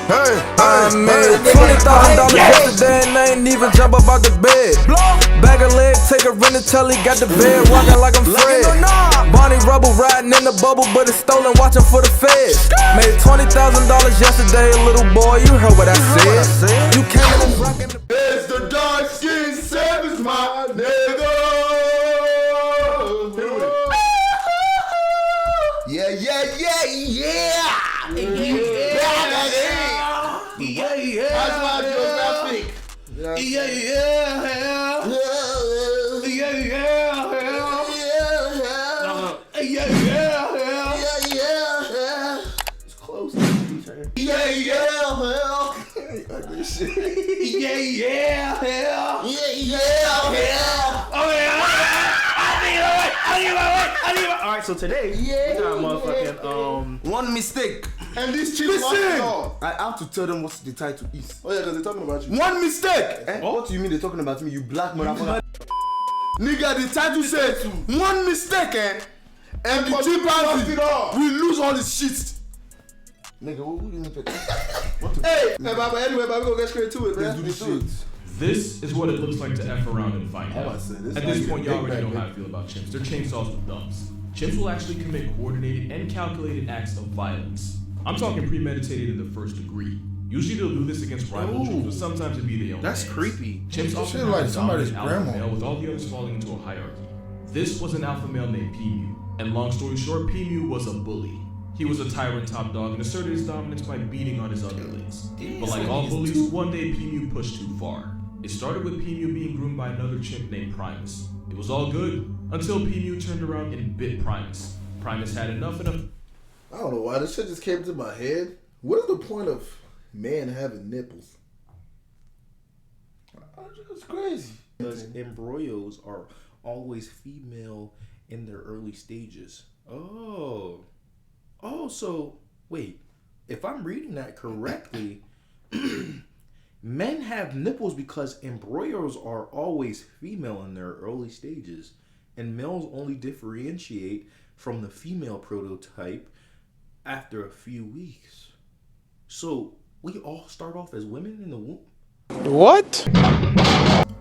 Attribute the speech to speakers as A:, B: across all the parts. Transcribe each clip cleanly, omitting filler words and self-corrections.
A: I made $20,000 yesterday and I ain't even jump up out the bed. Bag a leg, take a rent until he got the bed, walking like I'm Fred. Bonnie Rubble riding in the bubble, but it's stolen, watching for the feds. Made $20,000 yesterday, little boy, you heard what I said. You came in and rockin' the
B: It's the dark skin savage, my nigga. Yeah, yeah, yeah, yeah. That's my Geographic. It's close.
C: Alright, so today we got motherfucking
B: one mistake. And this chick lost it all. I have to tell them what the title is. Oh yeah, because they're talking about you. One mistake! What do you mean they're talking about me, you black motherfucker? Nigga, the title says one mistake, and the chimpanzee we lose all his shit. Nigga, who you mean? Hey, Baba, anyway, Baba, go get straight to it, man. Let's do it.
D: This is what it looks like to F around and find out. At this point, y'all already know how I feel about chimps. They're chainsaws with thumbs. Chimps will actually commit coordinated and calculated acts of violence. I'm talking premeditated in the first degree. Usually they'll do this against rival troops, but sometimes it be their own.
C: That's
D: males.
C: creepy.
D: Chimps often have
B: like
D: a
B: somebody's
D: dominant alpha
B: grandma.
D: male with all the others falling into a hierarchy. This was an alpha male named P-Mew. And long story short, P-Mew was a bully. He was a tyrant top dog and asserted his dominance by beating on his underlings. But like all bullies, one day P-Mew pushed too far. It started with P-Mew being groomed by another chimp named Primus. It was all good until P-Mew turned around and bit Primus. Primus had enough.
B: I don't know why this shit just came to my head. What is the point of man having nipples? It's crazy.
C: Because embryos are always female in their early stages. Oh, so wait, if I'm reading that correctly, men have nipples because embryos are always female in their early stages, and males only differentiate from the female prototype after a few weeks. So we all start off as women in the womb?
A: What?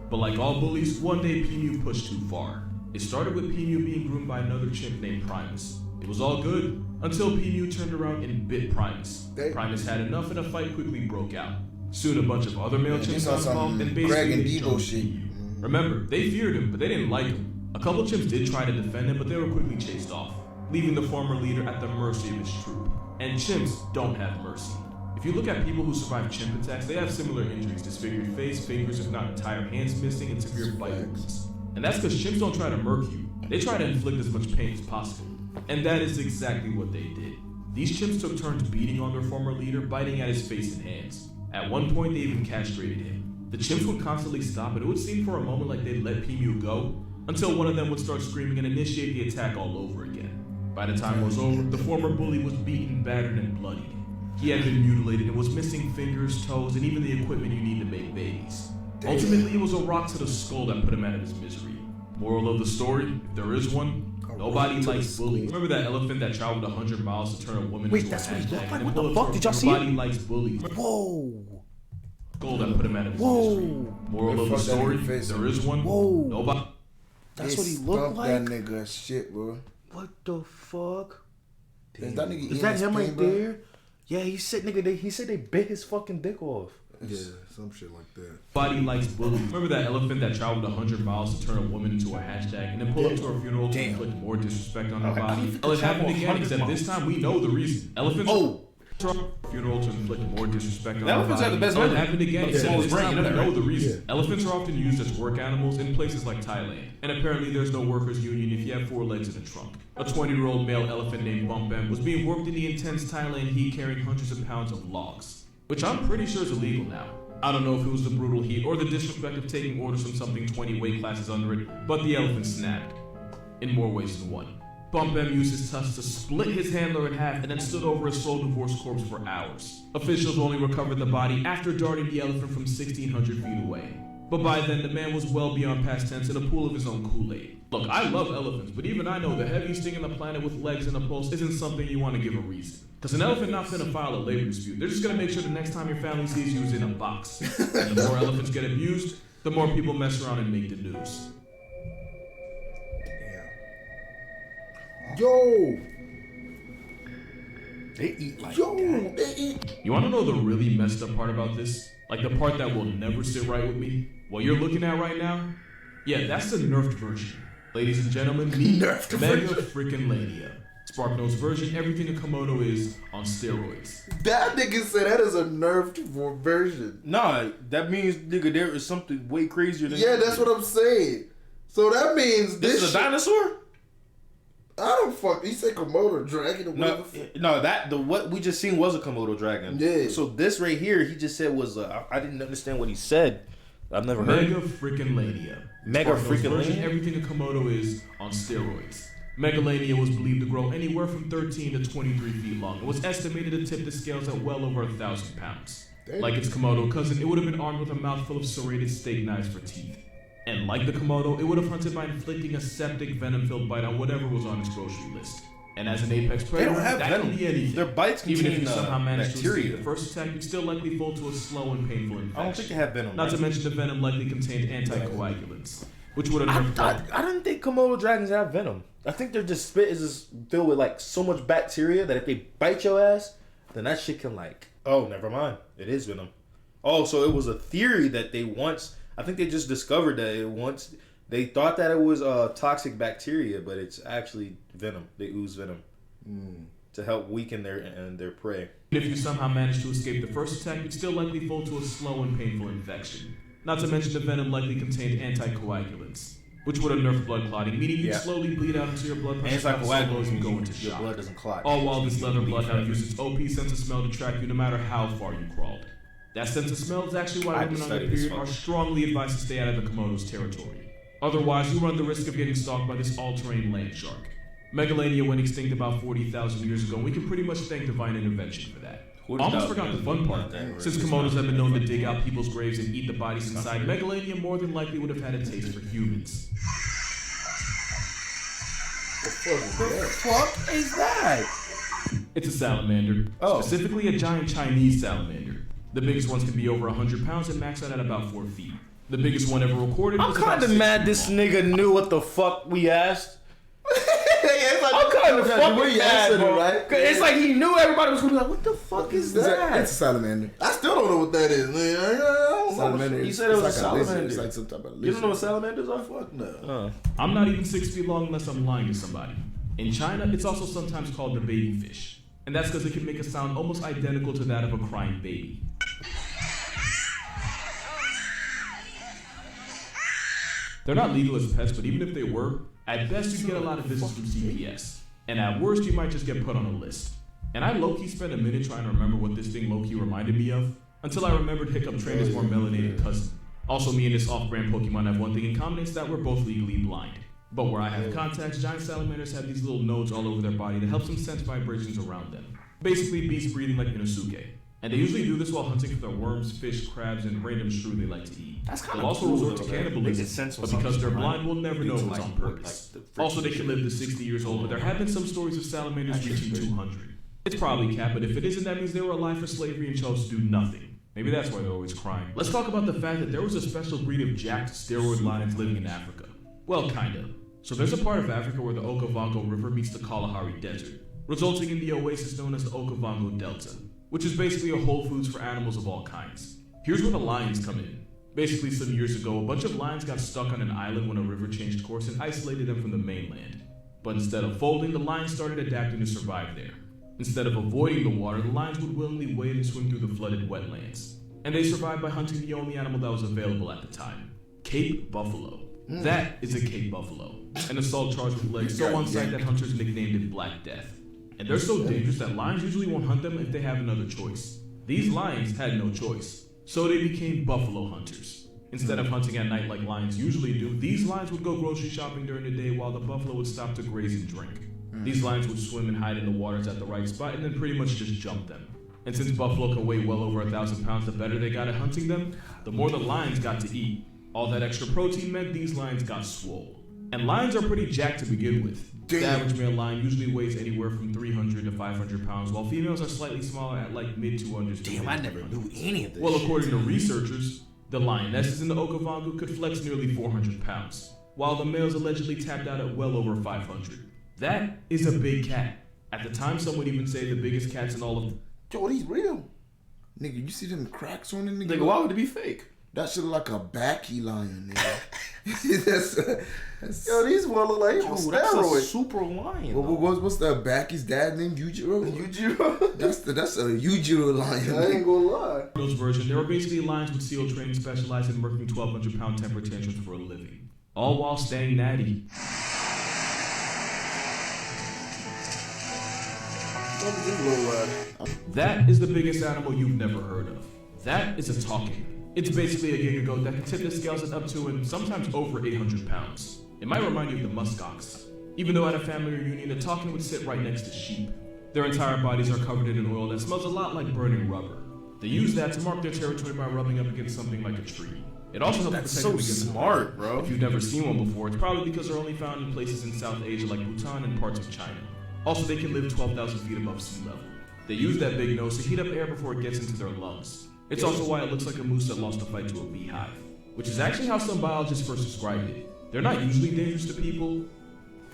D: But like all bullies, one day P-Mew pushed too far. It started with P-Mew being groomed by another chimp named Primus. It was all good until P-Mew turned around and bit Primus. Primus had enough and a fight quickly broke out. Soon a bunch of other male chimps got involved and basically they jumped P-Mew. Remember, they feared him, but they didn't like him. A couple chimps did try to defend him, but they were quickly chased off, leaving the former leader at the mercy of his troop. And chimps don't have mercy. If you look at people who survive chimp attacks, they have similar injuries: disfigured face, fingers, if not entire hands missing, and severe bite wounds. And that's because chimps don't try to murk you. They try to inflict as much pain as possible. And that is exactly what they did. These chimps took turns beating on their former leader, biting at his face and hands. At one point, they even castrated him. The chimps would constantly stop, and it would seem for a moment like they'd let P-Mew go, until one of them would start screaming and initiate the attack all over again. By the time it was over, the former bully was beaten, battered, and bloodied. He had been mutilated and was missing fingers, toes, and even the equipment you need to make babies. Ultimately, it was a rock to the skull that put him out of his misery. Moral of the story, if there is one, nobody likes bullies. Remember that elephant that traveled 100 miles to turn a woman into a hashtag?
C: Like? What the fuck? Did y'all see it?
D: Nobody likes bullies.
C: Whoa.
D: Skull that put him out of his misery. Moral of the story, if there is one, nobody.
C: That's what he looked like?
B: That nigga shit, bro.
C: What the fuck?
B: Is that nigga
C: Is that him right there? Yeah, he said they bit his fucking dick off.
B: Yeah, some shit like that.
D: Nobody likes bullies. Remember that elephant that traveled 100 miles to turn a woman into a hashtag and then pull up to her funeral to inflict more disrespect on her body? Well, it happened again, except this time we know the reason. Elephants funeral to inflict more disrespect on
E: Elephants
D: our
E: have the
D: body.
E: best
D: Well, it
E: memory.
D: happened again,
E: Okay.
D: except this
E: Brain,
D: time
E: you
D: we
E: know that,
D: know
E: right?
D: the reason. Elephants are often used as work animals in places like Thailand, and apparently there's no workers union if you have 4 legs and a trunk. A 20-year-old male elephant named Bumpem was being worked in the intense Thailand heat carrying hundreds of pounds of logs, which I'm pretty sure is illegal now. I don't know if it was the brutal heat or the disrespect of taking orders from something 20 weight classes under it, but the elephant snapped. In more ways than one. Bumpem used his tusks to split his handler in half and then stood over his slow divorced corpse for hours. Officials only recovered the body after darting the elephant from 1,600 feet away. But by then, the man was well beyond past tense in a pool of his own Kool-Aid. Look, I love elephants, but even I know the heaviest thing on the planet with legs and a pulse isn't something you want to give a reason. Because an elephant not finna file a labor dispute. They're just gonna make sure the next time your family sees you is in a box. And the more elephants get abused, the more people mess around and make the news.
B: Yo!
C: They eat like
B: Yo! They eat.
D: You wanna know the really messed up part about this? Like the part that will never sit right with me? What you're looking at right now? Yeah, that's the nerfed version. Ladies and gentlemen, meet
B: Nerfed
D: Mega Freaking Lania. SparkNote's version, everything a Komodo is on steroids.
B: That nigga said that is a nerfed version.
C: Nah, that means, nigga, there is something way crazier than
B: Yeah, that's what I'm saying. So that means
C: this is a dinosaur?
B: I don't fuck. He said Komodo dragon or whatever.
C: No, what we just seen was a Komodo dragon.
B: Yeah.
C: So this right here, he just said was I didn't understand what he said. I've never heard.
D: Mega Freaking Lania.
C: Mega
D: SparkNote's
C: Freaking
D: version,
C: Lania?
D: everything a Komodo is on steroids. Megalania was believed to grow anywhere from 13 to 23 feet long and was estimated to tip the scales at well over 1,000 pounds.
B: Damn.
D: Like its Komodo cousin, it would have been armed with a mouthful of serrated steak knives for teeth. And like the Komodo, it would have hunted by inflicting a septic, venom-filled bite on whatever was on its grocery list. And as an apex predator,
C: They don't have
D: that
C: venom.
D: can be anything.
C: Their bites
D: Even if
C: contain
D: you somehow manage to
C: bacteria.
D: escape the first attack, you'd still likely fall to a slow and painful infection.
C: I don't think they have venom.
D: Not to
C: right?
D: mention the venom likely contained anticoagulants, which would have nerfed
C: I didn't think Komodo dragons have venom. I think their just spit is just filled with like so much bacteria that if they bite your ass, then that shit can like. Oh, never mind. It is venom. Oh, so it was a theory that they once. I think they just discovered that it once. They thought that it was toxic bacteria, but it's actually venom. They ooze venom to help weaken their prey.
D: If you somehow manage to escape the first attack, you'd still likely fall to a slow and painful infection. Not to mention the venom likely contained anticoagulants, which would have nerfed blood clotting, meaning you'd slowly bleed out into your blood pressure
C: Anticoagulants
D: and go
C: means
D: into
C: your
D: shock.
C: blood doesn't clot.
D: All while this leather bloodhound uses its OP sense of smell to track you no matter how far you crawled. That sense of smell is actually why women on their period are strongly advised to stay out of the Komodo's territory. Otherwise, you run the risk of getting stalked by this all-terrain land shark. Megalania went extinct about 40,000 years ago, and we can pretty much thank divine intervention for that. Almost forgot the fun part. Since Komodos have been known to dig out people's graves and eat the bodies inside, Megalania more than likely would have had a taste for humans.
C: What the fuck is that?
D: It's a salamander, specifically a giant Chinese salamander. The biggest ones can be over 100 pounds and max out at about 4 feet. The biggest one ever recorded was about 6
C: I'm kinda mad
D: feet
C: this
D: long.
C: nigga knew what the fuck we asked. I'm kind of fucking mad, bro.
B: Right?
C: It's like he knew everybody was gonna be like, what the fuck is that?
B: It's a salamander. I still don't know what that is. Man. I don't know.
C: Salamander. He said it was
B: It's
C: a
B: like lizard.
C: salamander.
B: It's like some type of lizard.
C: You don't know what salamanders are?
B: Fuck no.
D: I'm not even 6 feet long unless I'm lying to somebody. In China, it's also sometimes called the baby fish. And that's because it can make a sound almost identical to that of a crying baby. They're not legal as pets, but even if they were, at best you'd get a lot of visits from CPS. And at worst, you might just get put on a list. And I low-key spent a minute trying to remember what this thing low-key reminded me of, until I remembered Hiccup trained his more melanated cousin. Also, me and this off-brand Pokemon have one thing in common, it's that we're both legally blind. But where I have contacts, giant salamanders have these little nodes all over their body that helps them sense vibrations around them. Basically, beasts breathing like Inosuke. And they usually do this while hunting for their worms, fish, crabs, and random shrew they like to eat. They'll also resort to cannibalism, but because they're blind, we'll never know what's on purpose. Also, they can live to 60 years old, but there have been some stories of salamanders reaching 200. It's probably capped, but if it isn't, that means they were alive for slavery and chose to do nothing. Maybe that's why they're always crying. Let's talk about the fact that there was a special breed of jacked steroid lions living in Africa. Well, kinda. So there's a part of Africa where the Okavango River meets the Kalahari Desert, resulting in the oasis known as the Okavango Delta, which is basically a Whole Foods for animals of all kinds. Here's where the lions come in. Basically, some years ago, a bunch of lions got stuck on an island when a river changed course and isolated them from the mainland. But instead of folding, the lions started adapting to survive there. Instead of avoiding the water, the lions would willingly wade and swim through the flooded wetlands. And they survived by hunting the only animal that was available at the time, Cape buffalo. That is a Cape buffalo, an assault charged with legs so on sight that hunters nicknamed it Black Death. And they're so dangerous that lions usually won't hunt them if they have another choice. These lions had no choice, so they became buffalo hunters. Instead of hunting at night like lions usually do, these lions would go grocery shopping during the day while the buffalo would stop to graze and drink. These lions would swim and hide in the waters at the right spot and then pretty much just jump them. And since buffalo can weigh well over 1,000 pounds, the better they got at hunting them, the more the lions got to eat. All that extra protein meant these lions got swole. And lions are pretty jacked to begin with. The average male lion usually weighs anywhere from 300 to 500 pounds, while females are slightly smaller at like mid-200s.
C: Damn, I never knew any of this.
D: Well, according to researchers, the lionesses in the Okavango could flex nearly 400 pounds, while the males allegedly tapped out at well over 500. That is a big cat. At the time, some would even say the biggest cats in all of...
B: Yo, these real. Nigga, you see them cracks on it, nigga?
C: Nigga, why would it be fake?
B: That shit look like a backy lion, nigga.
E: Yo, these one look like
C: Yo, that's a super lion.
B: What's that backy's dad name? Yujiro?
E: Yujiro?
B: That's a Yujiro lion.
E: I ain't gonna lie.
D: Those version, there were basically lions with SEAL training specialized in working 1,200-pound temper tantrums for a living, all while staying natty. That is the biggest animal you've never heard of. That is a talking. It's basically a gigagoat that can tip the scales at up to and sometimes over 800 pounds. It might remind you of the muskox. Even though at a family reunion, a talking would sit right next to sheep. Their entire bodies are covered in an oil that smells a lot like burning rubber. They use that to mark their territory by rubbing up against something like a tree. It also helps protect them against
C: smart, bro.
D: If you've never seen one before, it's probably because they're only found in places in South Asia like Bhutan and parts of China. Also, they can live 12,000 feet above sea level. They use that big nose to heat up air before it gets into their lungs. It's also why it looks like a moose that lost a fight to a beehive, which is actually how some biologists first described it. They're not usually dangerous to people,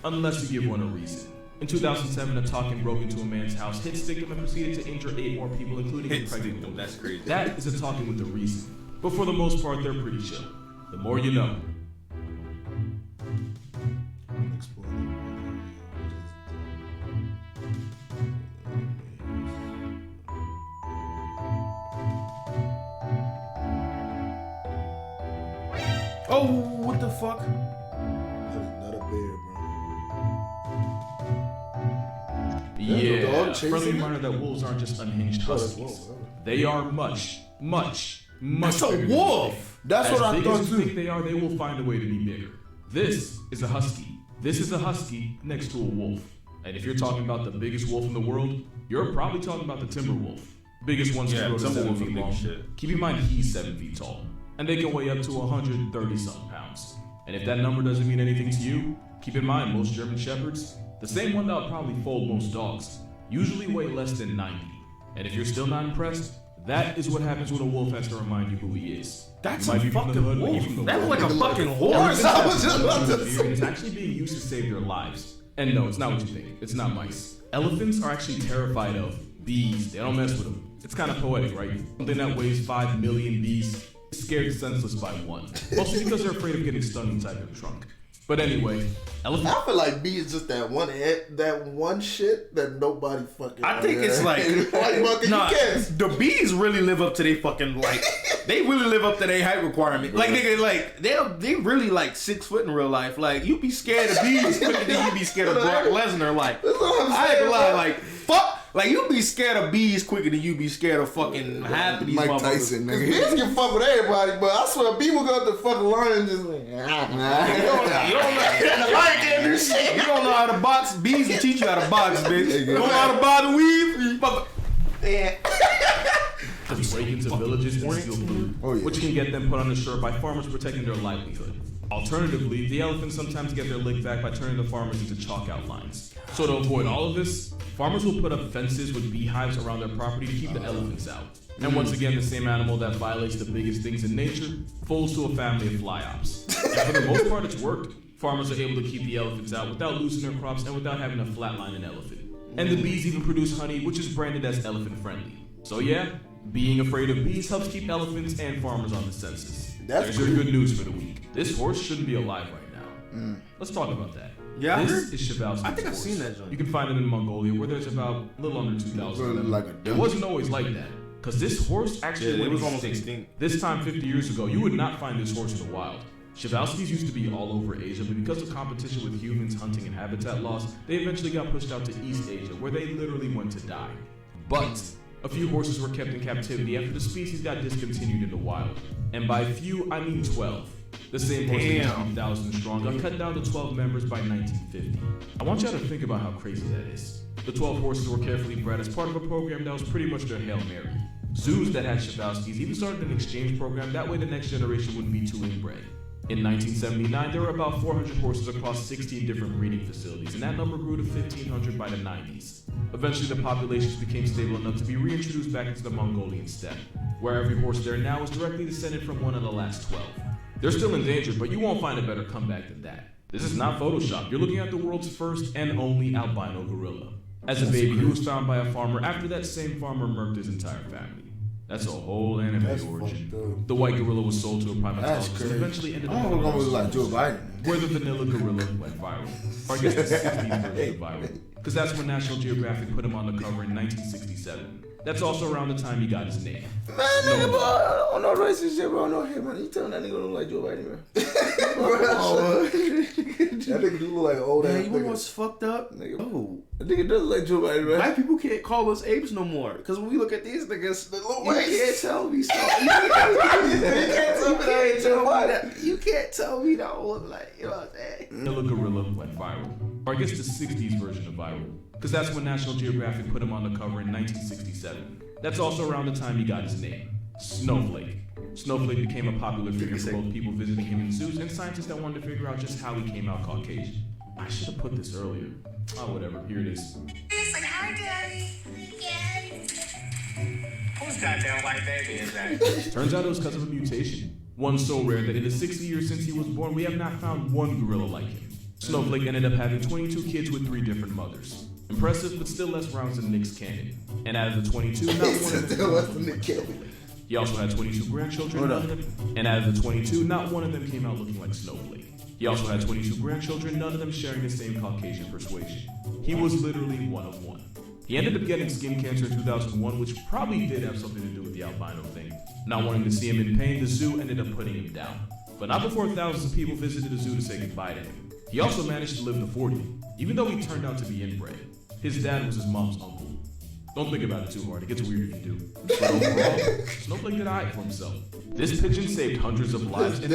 D: unless you give one a reason. In 2007, a talking broke into a man's house, hit, stick him, and proceeded to injure 8 more people, including a pregnant woman.
C: That's crazy.
D: That is a talking with a reason. But for the most part, they're pretty chill. The more you know.
C: Oh, what the fuck?
E: Not a bear, bro.
D: Yeah, friendly reminder that wolves aren't just unhinged huskies. They are much
C: That's a
D: bigger than
C: wolf.
D: you think.
B: That's
D: As
B: what I
D: big
B: thought
D: as you
B: too.
D: think they are, they will find a way to be bigger. This is a husky. This is a husky next to a wolf. And if you're talking about the biggest wolf in the world, you're probably talking about the timber wolf. Biggest ones to grow to 7 feet long. Keep in mind he's 7 feet tall. And they can weigh up to 130-something pounds. And if that number doesn't mean anything to you, keep in mind most German shepherds, the same one that'll probably fold most dogs, usually weigh less than 90. And if you're still not impressed, that is what happens when a wolf has to remind you who he is.
C: That's
D: You might
C: a
D: be from the
C: fucking
D: hood, but you're
C: wolf.
D: from the
C: That's
D: world.
C: like a fucking horse.
D: Elephants
E: I
D: have
E: was just about to
D: fear, and it's actually being used to save their lives. And no, it's not what you think. It's not mice. Elephants are actually terrified of bees. They don't mess with them. It's kind of poetic, right? Something that weighs 5 million bees scared senseless by one. Mostly because they're afraid of getting stung inside their trunk. But anyway, elephants.
E: I feel like B is just that one shit that nobody fucking.
C: I think it's like, nah, the bees really live up to their fucking like. They really live up to their height requirement. Like nigga, like they really like 6 foot in real life. Like you be scared of bees quicker than you be scared of Brock Lesnar. Like I ain't gonna lie, like fuck. Like you be scared of bees quicker than you be scared of fucking half of these
B: Mike
C: motherfuckers.
B: Tyson, nigga.
E: Bees can fuck with everybody, but I swear B will go up to fucking lion and just like,
C: You don't know how to box. Bees will teach you how to box, bitch. You don't know how to box and weave.
D: To break into villages and steal food, which can get them put on shore by farmers protecting their livelihood. Alternatively, the elephants sometimes get their lick back by turning the farmers into chalk outlines. So to avoid all of this, farmers will put up fences with beehives around their property to keep the elephants out. And once again, the same animal that violates the biggest things in nature folds to a family of fly-ops. And for the most part, it's worked. Farmers are able to keep the elephants out without losing their crops and without having to flatline an elephant. And the bees even produce honey, which is branded as elephant-friendly. So yeah, being afraid of bees helps keep elephants and farmers on the census. There's your good news for the week. This horse shouldn't be alive right now. Let's talk about that.
C: Yeah,
D: this is Przewalski's
C: I think I've
D: horse.
C: seen that joint.
D: You can find it in Mongolia, where there's about a little under 2,000 of them.
B: Like a
D: It wasn't always like that, because this horse actually
C: Yeah, it
D: went
C: was almost
D: extinct.
C: extinct.
D: This time 50 years ago, you would not find this horse in the wild. Przewalski's used to be all over Asia, but because of competition with humans, hunting, and habitat loss, they eventually got pushed out to East Asia, where they literally went to die. But a few horses were kept in captivity after the species got discontinued in the wild. And by few, I mean 12. The same horse that used to be 1,000 strong got cut down to 12 members by 1950. I want y'all to think about how crazy that is. The 12 horses were carefully bred as part of a program that was pretty much their Hail Mary. Zoos that had Chabowskis even started an exchange program, that way the next generation wouldn't be too inbred. In 1979, there were about 400 horses across 16 different breeding facilities, and that number grew to 1,500 by the 90s. Eventually, the populations became stable enough to be reintroduced back into the Mongolian steppe, where every horse there now is directly descended from one of the last 12. They're still endangered, but you won't find a better comeback than that. This is not Photoshop. You're looking at the world's first and only albino gorilla. As a baby, he was found by a farmer after that same farmer murked his entire family. That's a whole anime origin. The white gorilla was sold to a primatologist and eventually ended up
B: like Joe Biden.
D: where the vanilla gorilla went viral. Or I guess the 60s version of viral. Because that's when National Geographic put him on the cover in 1967. That's also around the time he got his name.
B: Man, nigga, bro, I don't know racist shit, bro. No, hey, man, you telling that nigga look like Joe Biden, man. That nigga do look like an old ass
C: nigga. You know what's fucked up?
B: Nigga.
C: Oh.
B: That nigga does look like Joe Biden, man.
C: Black people can't call us apes no more. Because when we look at these niggas, you can't tell me so. You can't tell me that I don't look like, you know what I'm saying?
D: Vanilla gorilla went viral. Or I guess the 60s version of viral. Because that's when National Geographic put him on the cover in 1967. That's also around the time he got his name, Snowflake. Snowflake became a popular figure for both people visiting him in zoos and scientists that wanted to figure out just how he came out Caucasian. I should have put this earlier. Oh, whatever, here it is.
F: It's like, hi, Daddy.
G: Whose goddamn white baby is that?
D: Turns out it was because of a mutation. One so rare that in the 60 years since he was born, we have not found one gorilla like him. Snowflake ended up having 22 kids with 3 different mothers. Impressive, but still less rounds than Nick's Cannon. And out of the 22, not one of them came out. He also had 22 grandchildren, and out of the 22, not one of them came out looking like Snowflake. He also had 22 grandchildren, none of them sharing the same Caucasian persuasion. He was literally one of one. He ended up getting skin cancer in 2001, which probably did have something to do with the albino thing. Not wanting to see him in pain, the zoo ended up putting him down. But not before thousands of people visited the zoo to say goodbye to him. He also managed to live to 40, even though he turned out to be inbred. His dad was his mom's uncle. Don't think about it too hard, it gets weird if you do. But overall, Snowflake did alright for himself. This pigeon saved hundreds of lives and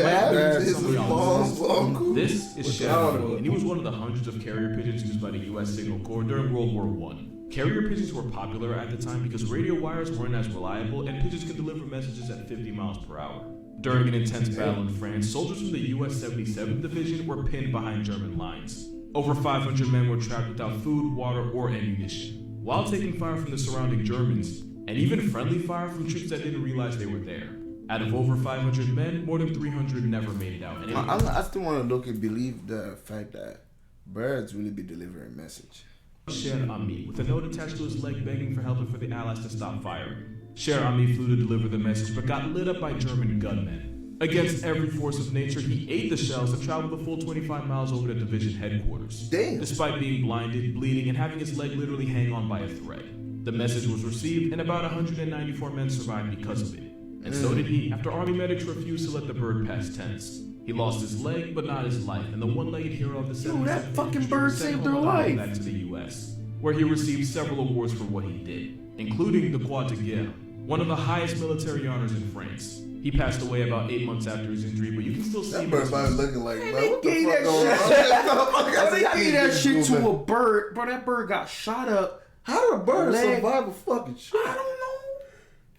D: This is Shadow, and he was one of the hundreds of carrier pigeons used by the US Signal Corps during World War I. Carrier pigeons were popular at the time because radio wires weren't as reliable and pigeons could deliver messages at 50 miles per hour. During an intense battle in France, soldiers from the US 77th Division were pinned behind German lines. Over 500 men were trapped without food, water, or ammunition, while taking fire from the surrounding Germans, and even friendly fire from troops that didn't realize they were there. Out of over 500 men, more than 300 never made it out. And
B: I still want to look and believe the fact that birds really be delivering a message.
D: Cher Ami, with a note attached to his leg begging for help and for the Allies to stop firing. Cher Ami flew to deliver the message, but got lit up by German gunmen. Against every force of nature, he ate the shells and traveled the full 25 miles over to division headquarters.
B: Damn.
D: Despite being blinded, bleeding, and having his leg literally hang on by a thread. The message was received, and about 194 men survived because of it. And so did he, after army medics refused to let the bird pass tense. He lost his leg, but not his life, and the one-legged hero of the 70s.
C: That fucking bird saved their life.
D: Back to the US, where he received several awards for what he did, including the Croix de Guerre, one of the highest military honors in France. He passed away about 8 months after his injury, but you can still see
E: That
D: him.
E: bird probably looking like, man, what the
C: gave
E: fuck going on?
C: They gave that shit to a bird, bro. That bird got shot up.
E: How did a bird
C: Leg.
E: survive a fucking shot?
C: I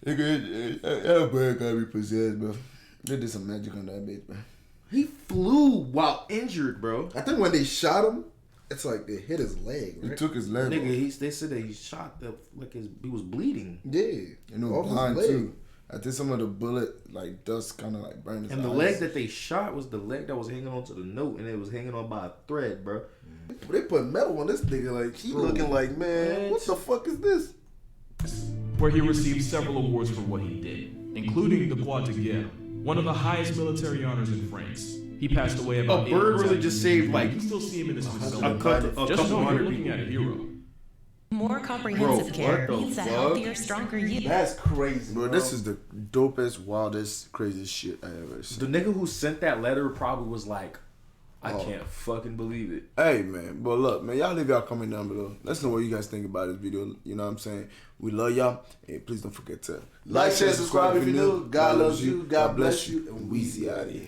C: don't know.
B: Nigga, that bird gotta be possessed, bro. They did some magic on that bitch, man.
C: He flew while injured, bro.
E: I think when they shot him, it's like they hit his leg,
B: He
E: right?
B: took his leg
C: Nigga,
B: off.
C: they said that he shot he was bleeding.
E: Yeah.
B: And it
E: Off
B: was
E: his
B: blind
E: leg.
B: too. I think some of the bullet, like dust, kind of like burned his
C: And the
B: eyes.
C: leg that they shot was the leg that was hanging onto the note, and it was hanging on by a thread, bro.
E: They put metal on this nigga, like, he looking like, man, what the fuck is this?
D: Where he received several awards for what he did, including the Croix de Guerre, one of the highest military honors in France. He passed away about
C: A
D: 8
C: bird
D: months
C: really
D: after
C: just
D: his
C: saved,
D: injury.
C: like,
D: You can still see him in his
C: a
D: facility.
C: couple
D: Just know you're
C: hundred
D: looking
C: people.
D: at a hero.
F: More comprehensive
C: Bro,
F: care
C: what the
F: means a
C: fuck?
F: healthier, stronger you.
E: That's crazy,
B: Bro, this is the dopest, wildest, craziest shit I ever seen.
C: The nigga who sent that letter probably was like, I
B: Oh.
C: can't fucking believe it.
B: Hey, man. But look, man, y'all leave y'all comment down below. Let us know what you guys think about this video. You know what I'm saying? We love y'all. And please don't forget to
E: Like, share, subscribe if you're new. God loves you. God bless you. And we see out of here.